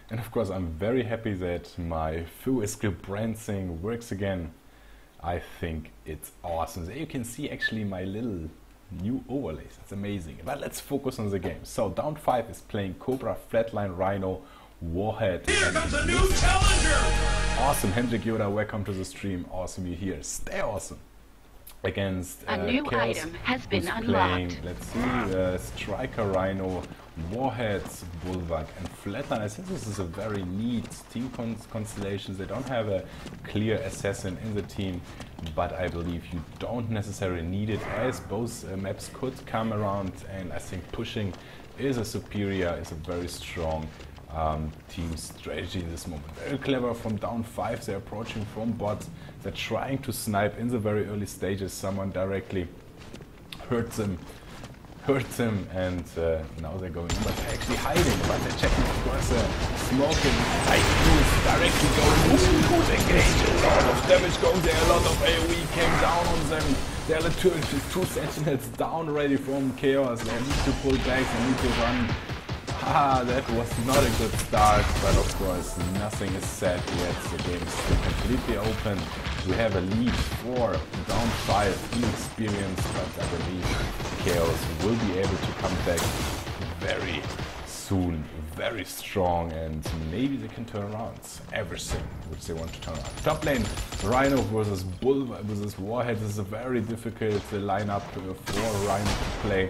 And of course I'm very happy that my full skill branding works again. I think it's awesome. There you can see actually my little new overlays. It's amazing. But let's focus on the game. So Down5 is playing Cobra, Flatline, Rhino, Warhead. Here comes a new challenger! Awesome, Hendrik Yoda, welcome to the stream. Awesome you're here. Stay awesome. Against a new Kaos, item has been playing, unlocked. let's see, Striker, Rhino, Warheads, Bulwark and Flatline. I think this is a very neat team constellation. They don't have a clear assassin in the team, but I believe you don't necessarily need it, as both maps could come around, and I think pushing is a very strong team strategy in this moment. Very clever from Down5. They're approaching from bots. They're trying to snipe in the very early stages. Someone directly hurts them, and now they're going in, but they're actually hiding. But they're checking, of course, smoking. IQ is directly going into the engage. A lot of damage goes there. A lot of AoE came down on them. There are two sentinels down already from Kaos. They need to pull back. They need to run. That was not a good start, but of course nothing is set yet. The game is still completely open. We have a lead for Down5 inexperienced, but I believe Kaos will be able to come back very soon, very strong, and maybe they can turn around everything which they want to turn around. Top lane, Rhino versus Bull versus Warhead. This is a very difficult lineup for Rhino to play.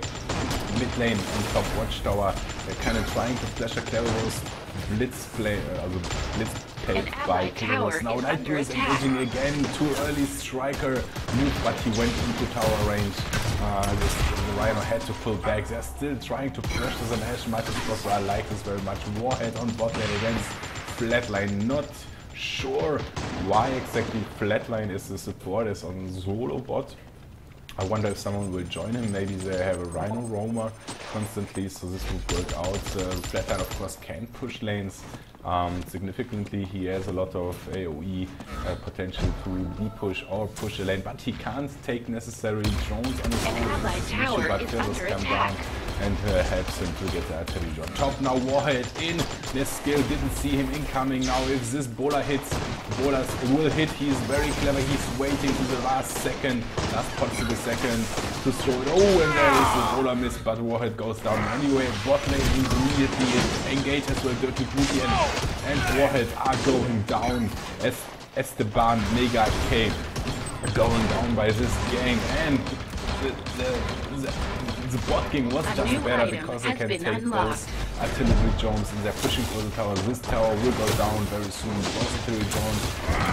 Mid lane on top Watchtower, they're kind of trying to flash a Cleverose blitz play, blitz played by Cleverose. Now Nightmare is engaging again, too early Striker move, but he went into tower range. The Rhino had to pull back. They're still trying to pressure them as much as possible. I like this very much. Warhead on bot lane against Flatline. Not sure why exactly Flatline is the support is on solo bot. I wonder if someone will join him. Maybe they have a Rhino roamer constantly, so this will work out. Flatline, of course, can push lanes significantly. He has a lot of AoE potential to de-push or push a lane, but he can't take necessary drones on his own. But Cleverose come down and helps him to get the artillery drone. Top now, Warhead in. This skill didn't see him incoming. Now if this bowler hits, bowler will hit. He's very clever. He's waiting to the last second, last possible second to throw it. Oh, and there is the bowler miss, but Warhead goes down anyway. Bot lane is immediately engaged as well. Dirty Booty and Warhead are going down as Esteban Mega K going down by this gang, and the bot gang was just better because they can take those artillery drones and they're pushing for the tower. This tower will go down very soon. Those artillery drones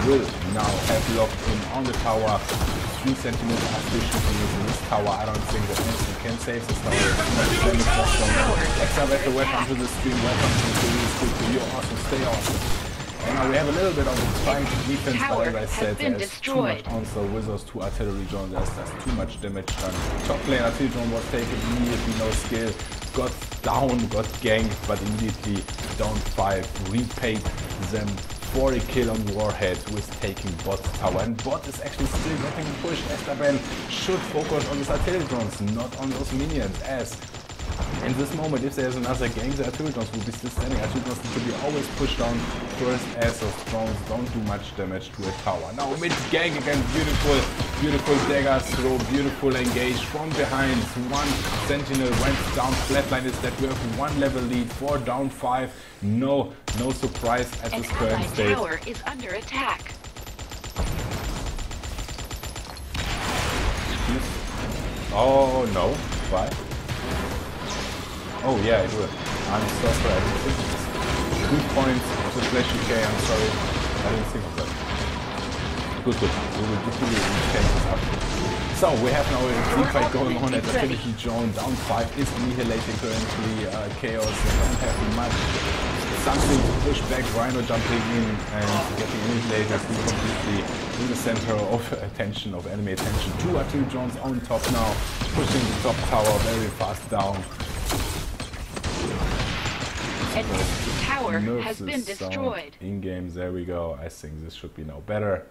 will now have locked in on the tower. 3 sentinels are still shooting in this tower. I don't think that anything can save this tower. Extra welcome to the stream. Welcome to the stream. You're awesome. Stay awesome. And now we have a little bit of a trying to defense, but as I said, there's too much answer with those 2 artillery drones. There's too much damage done. Top lane artillery drone was taken immediately, no skill. Got down, got ganked, but immediately Down5 repaid them 40 kill on Warhead who is taking bot tower. And bot is actually still getting pushed. Esteban should focus on his artillery drones, not on those minions, as in this moment, if there's another gang, the artillery drones will be still standing. Artillery drones need to be always pushed down first, as those drones don't do much damage to a tower. Now mid gang again, beautiful dagger throw, beautiful engage from behind. 1 sentinel went down. Flatline is that we have 1 level lead for Down5. No surprise at this current stage. The tower is under attack. Oh no, why? Oh yeah, I do it. I'm so sorry, I didn't think of this. 2 points to Flash UK, I'm sorry. I didn't think of that. Good. We will definitely change this up. So we have now a team fight going on at the Affinity Drone. Down5 is annihilating currently Kaos. They don't have much. Something to push back. Rhino jumping in and getting annihilated completely in the center of attention, of enemy attention. 2 artillery drones on top now, pushing the top tower very fast down. And the tower has been destroyed. In game, there we go. I think this should be now better.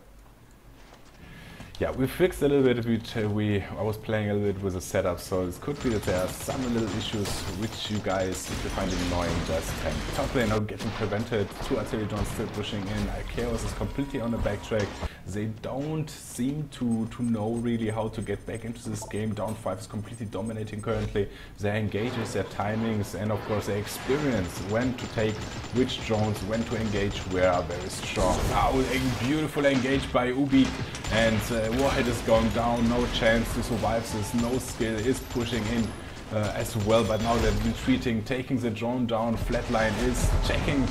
yeah, we fixed a little bit. I was playing a little bit with the setup, so it could be that there are some little issues which you guys, if you find it annoying, just tank. Top lane now getting prevented. 2 artillery drones still pushing in. Kaos is completely on the backtrack. They don't seem to know really how to get back into this game. Down5 is completely dominating currently. Their engages, their timings, and of course their experience when to take which drones, when to engage where are very strong. Now a beautiful engage by Ubik, and Warhead is going down, no chance to survive this, no skill, is pushing in as well, but now they're retreating, taking the drone down. Flatline is checking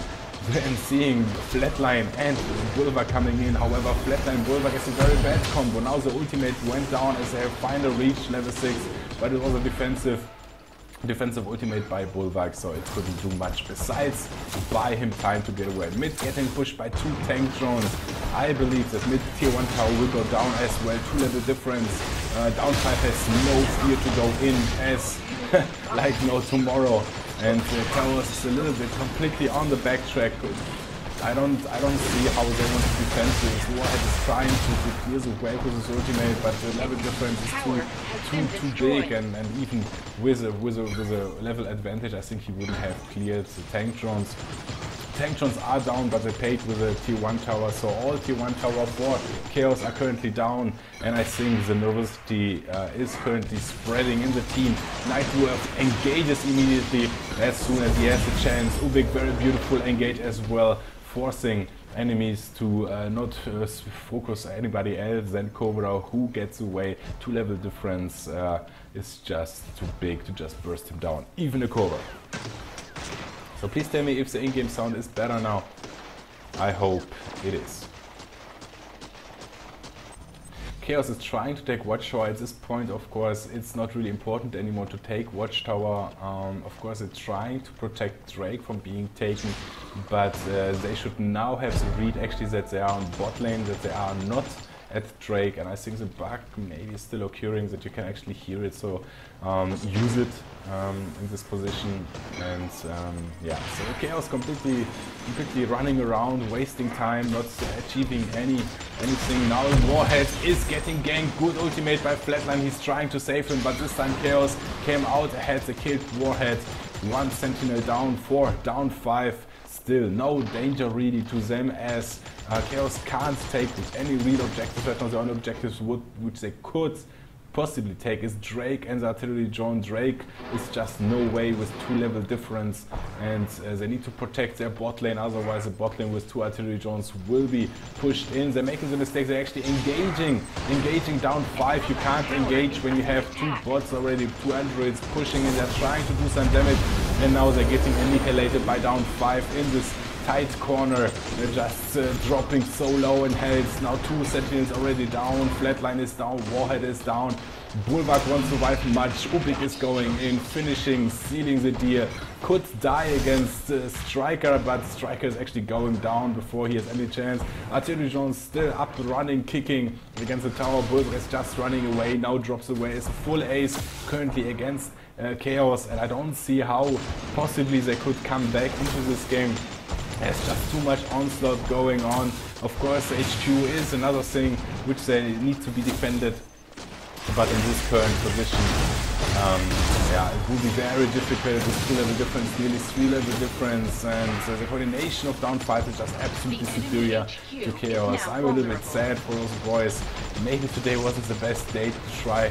and seeing Flatline and Bulwark coming in. However, Flatline Bulwark is a very bad combo. Now the ultimate went down as they have finally reached level 6, but it was a defensive ultimate by Bulwark, so it couldn't do much besides buy him time to get away. Mid getting pushed by 2 tank drones. I believe that mid tier 1 tower will go down as well. 2 level difference. Down5 has no fear to go in as like no tomorrow. And Kaos is a little bit completely on the backtrack. I don't see how they want to defend this. Warhead is trying to clear the way with his ultimate, but the level difference is too big, and even with a level advantage, I think he wouldn't have cleared the tank drones. Tank drones are down, but they paid with a tier 1 tower, so all tier 1 tower for Kaos are currently down, and I think the nervosity is currently spreading in the team. Nightworth engages immediately as soon as he has a chance. Ubik very beautiful engage as well, forcing enemies to not focus on anybody else than Cobra, who gets away. 2 level difference is just too big to just burst him down, even a Cobra. So please tell me if the in-game sound is better now. I hope it is. Kaos is trying to take Watchtower at this point. Of course, it's not really important anymore to take Watchtower. Of course, it's trying to protect Drake from being taken, but they should now have the read actually that they are on bot lane, that they are not at Drake, and I think the bug maybe is still occurring that you can actually hear it, so use it in this position. And yeah, so Kaos completely running around, wasting time, not achieving anything. Now Warhead is getting ganked. Good ultimate by Flatline, he's trying to save him, but this time Kaos came out ahead, they killed Warhead. 1 sentinel down, 4 Down5. Still no danger really to them, as Kaos can't take any real objectives. Right now the only objectives which they could possibly take is Drake and the artillery drone. Drake is just no way with 2 level difference, and they need to protect their bot lane, otherwise the bot lane with 2 artillery drones will be pushed in. They're making the mistake, they're actually engaging Down5. You can't engage when you have 2 bots already, 2 androids pushing in, they're trying to do some damage, and now they're getting annihilated by Down5 in this tight corner. They're just dropping so low in health. Now 2 sentinels already down, Flatline is down, Warhead is down. Bulwark won't survive much. Ubik is going in, finishing, sealing the deal. Could die against Striker, but Striker is actually going down before he has any chance. Artillery Jones still up, running, kicking against the tower. Bulwark is just running away, now drops away. It's a full ace currently against Kaos, and I don't see how possibly they could come back into this game. There's just too much onslaught going on. Of course, HQ is another thing which they need to be defended, but in this current position, yeah, it will be very difficult with 2 level difference, nearly 3 level difference, and the coordination of Down5 is just absolutely superior to Kaos. I'm a little bit sad for those boys. Maybe today wasn't the best day to try.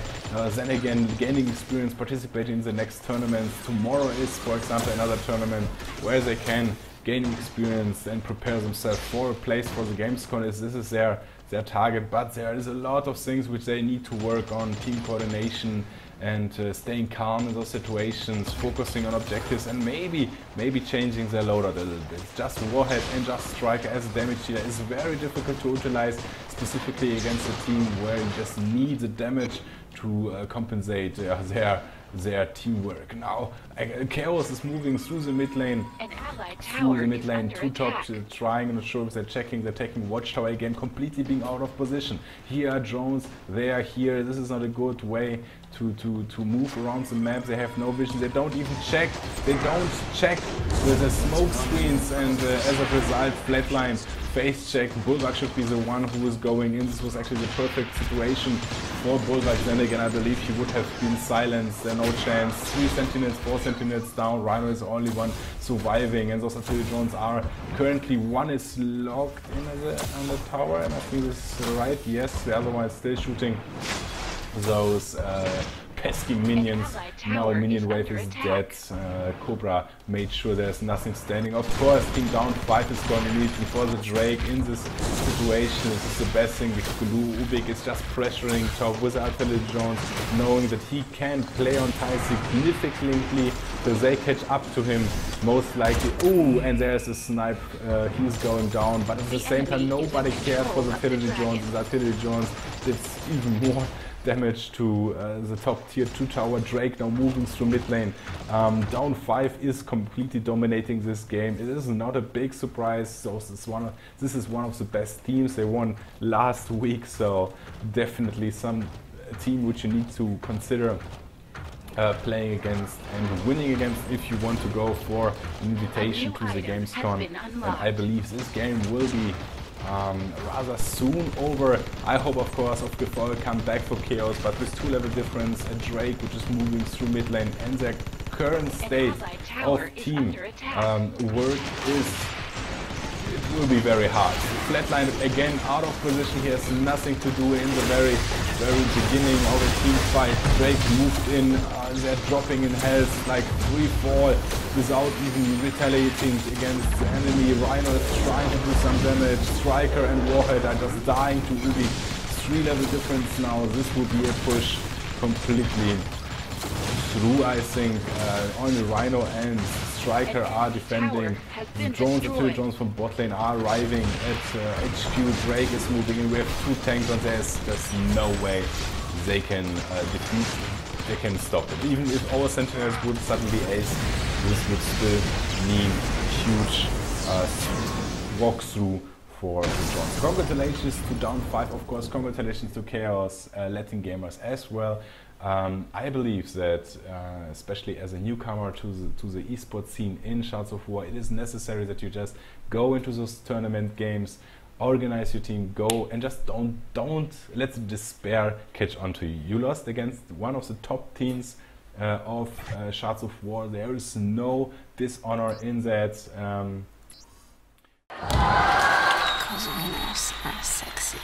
Then again, gaining experience, participating in the next tournament. Tomorrow is, for example, another tournament where they can gain experience and prepare themselves for a place for the Gamescom. This is their target, but there is a lot of things which they need to work on: team coordination and staying calm in those situations, focusing on objectives, and maybe changing their loadout a little bit. Just Warhead and just Striker as a damage dealer is very difficult to utilize, specifically against a team where you just need the damage to compensate their teamwork. Now Kaos is moving through the mid lane, two top, trying, I'm not sure if they're checking, they're taking Watchtower again, completely being out of position. Here are drones, they are here. This is not a good way to move around the map. They have no vision, they don't even check, with the smoke screens, and as a result Flatline face check. Bulwark should be the one who is going in. This was actually the perfect situation for Bulwark. Then again, I believe he would have been silenced. No chance. 3 Sentinels, 4 Sentinels down. Rhino is the only one surviving, and those artillery drones are currently, one is locked in on the tower, and I think this is right. Yes, the other one is still shooting those pesky minions. Now minion wave is dead. Cobra made sure there's nothing standing. Of course, Team Down5 is going immediately for the Drake in this situation. This is the best thing because Ubik is just pressuring top with artillery drones, knowing that he can play on tile significantly, so they catch up to him most likely. Ooh, and there's a snipe. He's going down, but at the same time, nobody cares for the artillery drones. The artillery drones did even more damage to the top tier 2 tower. Drake now moving through mid lane. Down5 is completely dominating this game. It is not a big surprise. So this is one of the best teams. They won last week, so definitely some team which you need to consider playing against and winning against if you want to go for an invitation to the Gamescom. And I believe this game will be rather soon over. I hope, of course, of Gefahr will come back for Kaos, but with 2 level difference, a Drake which is moving through mid lane, and their current state of team work will be very hard. Flatline again out of position. He has nothing to do in the very beginning of a team fight. Drake moved in. They're dropping in health, like 3 fall without even retaliating against the enemy. Rhino is trying to do some damage. Striker and Warhead are just dying to Ubi. 3 level difference now. This will be a push completely through, I think. Only Rhino and Striker are defending. The drones, the 2 drones from bot lane are arriving at HQ. Drake is moving in. We have 2 tanks on there. There's no way they can they can stop it. Even if our sentinels would suddenly ace, this would still mean huge walkthrough for the drones. Congratulations to Down5, of course. Congratulations to Kaos, Latin gamers as well. I believe that, especially as a newcomer to the esports scene in Shards of War, it is necessary that you just go into those tournament games, organize your team, go and just don't let the despair catch on to you. You lost against one of the top teams of Shards of War. There is no dishonor in that. Cause winners are sexy.